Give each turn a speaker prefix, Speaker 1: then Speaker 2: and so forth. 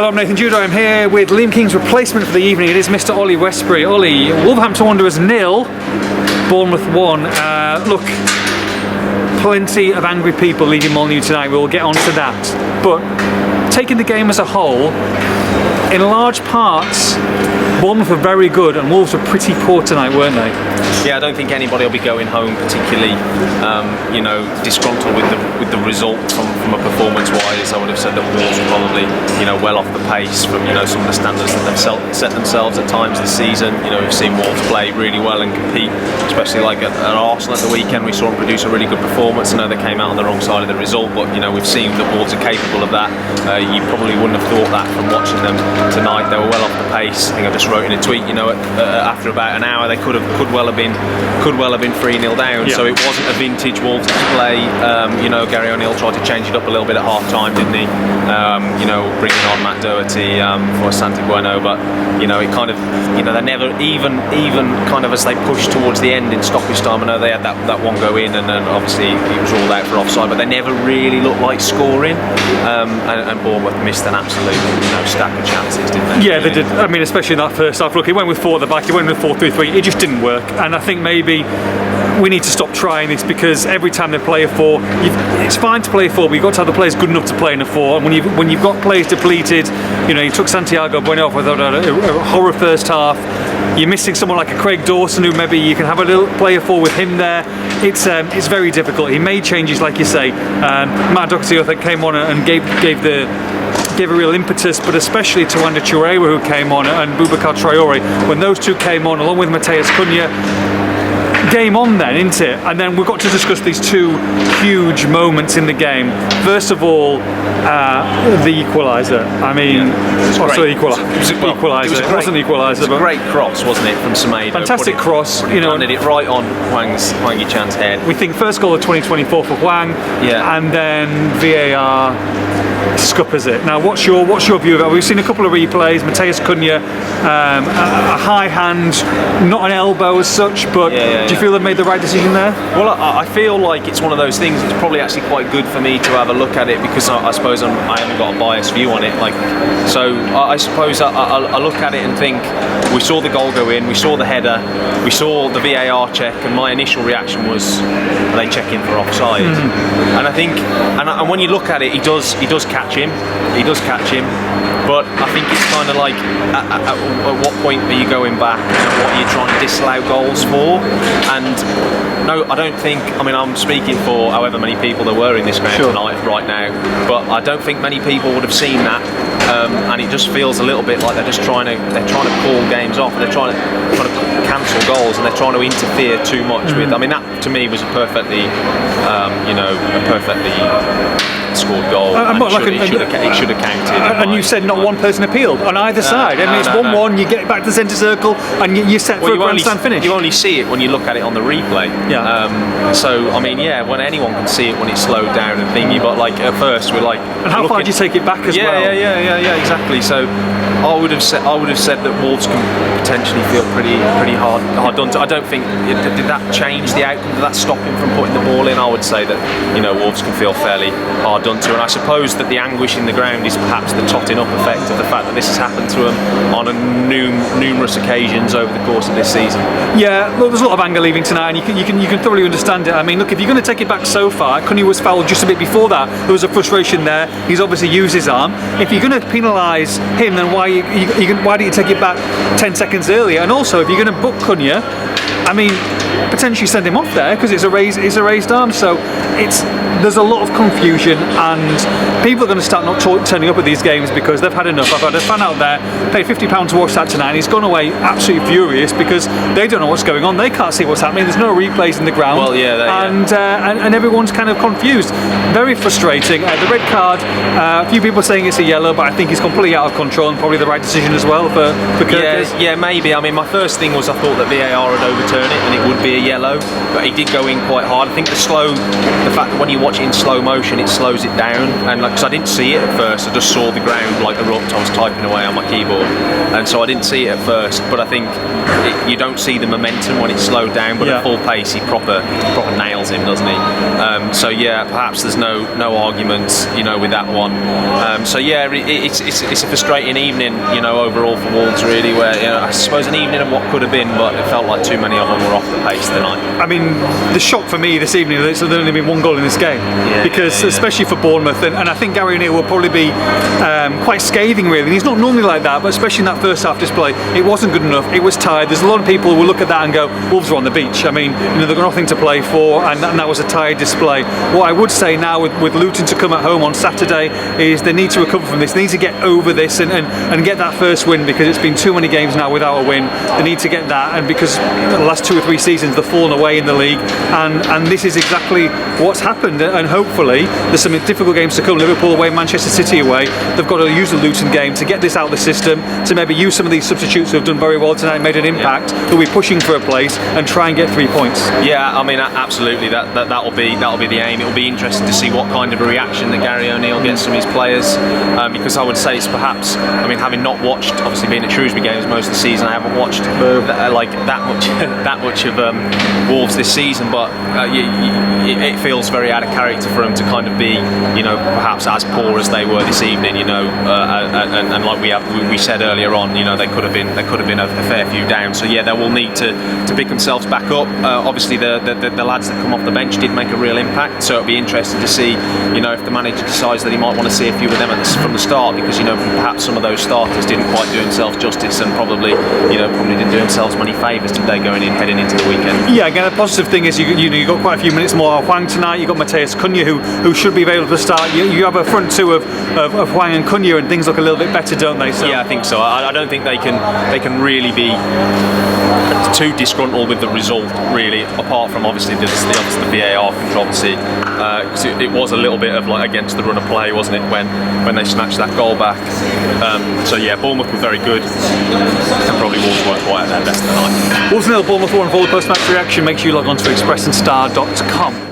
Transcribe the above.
Speaker 1: Hello, I'm Nathan Judo. I'm here with Liam King's replacement for the evening. It is Mr. Ollie Westbury. Ollie, Wolverhampton Wanderers 0, Bournemouth 1. Look, plenty of angry people leaving Molineux tonight. We'll get on to that. But taking the game as a whole, in large parts, Bournemouth were very good and Wolves were pretty poor tonight, weren't they?
Speaker 2: Yeah, I don't think anybody will be going home particularly, disgruntled with the result from a performance-wise. I would have said that Wolves were probably, well off the pace from, some of the standards that they've set themselves at times this season. We've seen Wolves play really well and compete, especially like at Arsenal at the weekend. We saw them produce a really good performance. I know they came out on the wrong side of the result, but we've seen that Wolves are capable of that. You probably wouldn't have thought that from watching them tonight. They were well off the pace. I think I just wrote in a tweet, after about an hour they could well have been 3-0 down. Yeah. So it wasn't a vintage Wolves display. Gary O'Neill tried to change it up a little bit at half time, didn't he? Bringing on Matt Doherty for Santi Bueno, but it kind of, they never even kind of as they pushed towards the end in stoppage time. I know they had that one go in, and then obviously he was ruled out for offside, but they never really looked like scoring. And Bournemouth missed an absolute stack of chances, didn't they?
Speaker 1: Yeah, they did. I mean, especially in that first half. Look, he went with 4 at the back, he went with 4-3-3. It just didn't work, and I think maybe we need to stop trying this, because every time they play a 4, it's fine to play a 4, but you've got to have the players good enough to play in a 4. And when you've got players depleted, you took Santiago Bueno off with a horror first half. You're missing someone like a Craig Dawson, who maybe you can have a little play a 4 with him there. It's very difficult. He made changes, like you say. Matt Doherty, I think, came on and gave a real impetus, but especially to Wanda Churewa, who came on, and Boubacar Traore. When those two came on, along with Matheus Cunha, game on then, isn't it? And then we've got to discuss these two huge moments in the game. First of all, the equaliser. I mean, equaliser. It wasn't equaliser.
Speaker 2: It was a great cross, wasn't it, from Semedo?
Speaker 1: Fantastic cross.
Speaker 2: Landed it right on Hwang Yi-chan's head.
Speaker 1: We think first goal of 2024 for Hwang, and then VAR scuppers it. Now, what's your view of it? We've seen a couple of replays. Matheus Cunha, a high hand, not an elbow as such, but do you feel they've made the right decision there?
Speaker 2: Well, I feel like it's one of those things. It's probably actually quite good for me to have a look at it, because I suppose I haven't got a biased view on it. So I suppose I look at it and think, we saw the goal go in, we saw the header, we saw the VAR check, and my initial reaction was, are they checking for offside? And I think, and when you look at it, he does catch him. But I think it's kind of like, at what point are you going back, and what are you trying to disallow goals for? And no, I don't think, I'm speaking for however many people there were in this ground tonight right now, but I don't think many people would have seen that, and it just feels a little bit like they're trying to call games off, they're trying to cancel goals, and they're trying to interfere too much with. That to me was a perfectly scored goal. It should have counted.
Speaker 1: And you said not one person appealed on either side. It's 1-1. You get back to the centre circle, and you're set for a grandstand finish.
Speaker 2: You only see it when you look at it on the replay. When anyone can see it when it's slowed down and thingy, but at first we're like.
Speaker 1: And how far do you take it back as well?
Speaker 2: Yeah, exactly. So I would have said that Wolves can potentially feel pretty hard done to. I don't think did that change the outcome. Did that stop him from putting the ball in? I would say that Wolves can feel fairly hard done to, and I suppose that the anguish in the ground is perhaps the totting up effect of the fact that this has happened to them on numerous occasions over the course of this season. Yeah,
Speaker 1: look, there's a lot of anger leaving tonight, and you can thoroughly understand it. Look, if you're going to take it back so far, Cunha was fouled just a bit before that. There was a frustration there. He's obviously used his arm. If you're going to penalise him, then why do you take it back 10 seconds earlier? And also, if you're going to book Cunha, potentially send him off there, because it's a raised arm. So there's a lot of confusion, and people are going to start not turning up at these games because they've had enough. I've had a fan out there pay £50 to watch that tonight, and he's gone away absolutely furious because they don't know what's going on. They can't see what's happening. There's no replays in the ground.
Speaker 2: Well,
Speaker 1: and everyone's kind of confused. Very frustrating. The red card. A few people saying it's a yellow, but I think he's completely out of control, and probably the right decision as well for Kirkers.
Speaker 2: Yeah, maybe. My first thing was I thought that VAR had overturned it and it would be a yellow, but he did go in quite hard. I think the fact that when you watch watch it in slow motion, it slows it down, and like, cause I didn't see it at first, I just saw the ground like erupt. I was typing away on my keyboard, and so I didn't see it at first. But I think you don't see the momentum when it's slowed down, but at full pace he proper nails him, doesn't he? So yeah, perhaps there's no arguments, you know, with that one. So yeah, it's a frustrating evening, you know, overall for Wolves, really, where, you know, I suppose an evening of what could have been, but it felt like too many of them were off the pace tonight. I
Speaker 1: mean, the shock for me this evening is that there's only been one goal in this game, because especially for Bournemouth, and I think Gary O'Neill will probably be quite scathing, really. And he's not normally like that, but especially in that first half display, it wasn't good enough. It was tired. There's a lot of people who will look at that and go, Wolves are on the beach. I mean, you know, they've got nothing to play for, and that was a tired display. What I would say now with Luton to come at home on Saturday is they need to recover from this. They need to get over this and get that first win, because it's been too many games now without a win. They need to get that, and because the last 2 or 3 seasons they've fallen away in the league, and this is exactly what's happened. And hopefully there's some difficult games to come. Liverpool away, Manchester City away. They've got to use the Luton game to get this out of the system, to maybe use some of these substitutes who have done very well tonight, made an impact, who'll be pushing for a place, and try and get 3 points.
Speaker 2: Yeah, I mean, absolutely. That'll be the aim. It'll be interesting to see what kind of a reaction that Gary O'Neill gets from his players, because I would say it's perhaps, I mean, having not watched, obviously being at Shrewsbury games most of the season, I haven't watched that much of Wolves this season, but it feels very out of character for them to kind of be, you know, perhaps as poor as they were this evening, you know, and like we said earlier on, you know, they could have been a fair few down. So yeah, they will need to pick themselves back up. Obviously the lads that come off the bench did make a real impact, so it'll be interesting to see, you know, if the manager decides that he might want to see a few of them from the start, because, you know, perhaps some of those starters didn't quite do themselves justice, and probably didn't do themselves many favours, did they, heading into the weekend?
Speaker 1: Yeah, again, the positive thing is you got quite a few minutes more of Hwang tonight. You got Mateus Cunha who should be available to start. You have a front two of Hwang and Cunha, and things look a little bit better, don't they? So
Speaker 2: yeah, I think so. I don't think they can really be too disgruntled with the result, really, apart from obviously the VAR controversy. It was a little bit of like against the run of play, wasn't it, when they snatched that goal back. So yeah, Bournemouth were very good, and probably Wolves weren't quite at their best tonight.
Speaker 1: Wolves 0, Bournemouth 1. For all the post-match reaction, make sure you log on to expressandstar.com.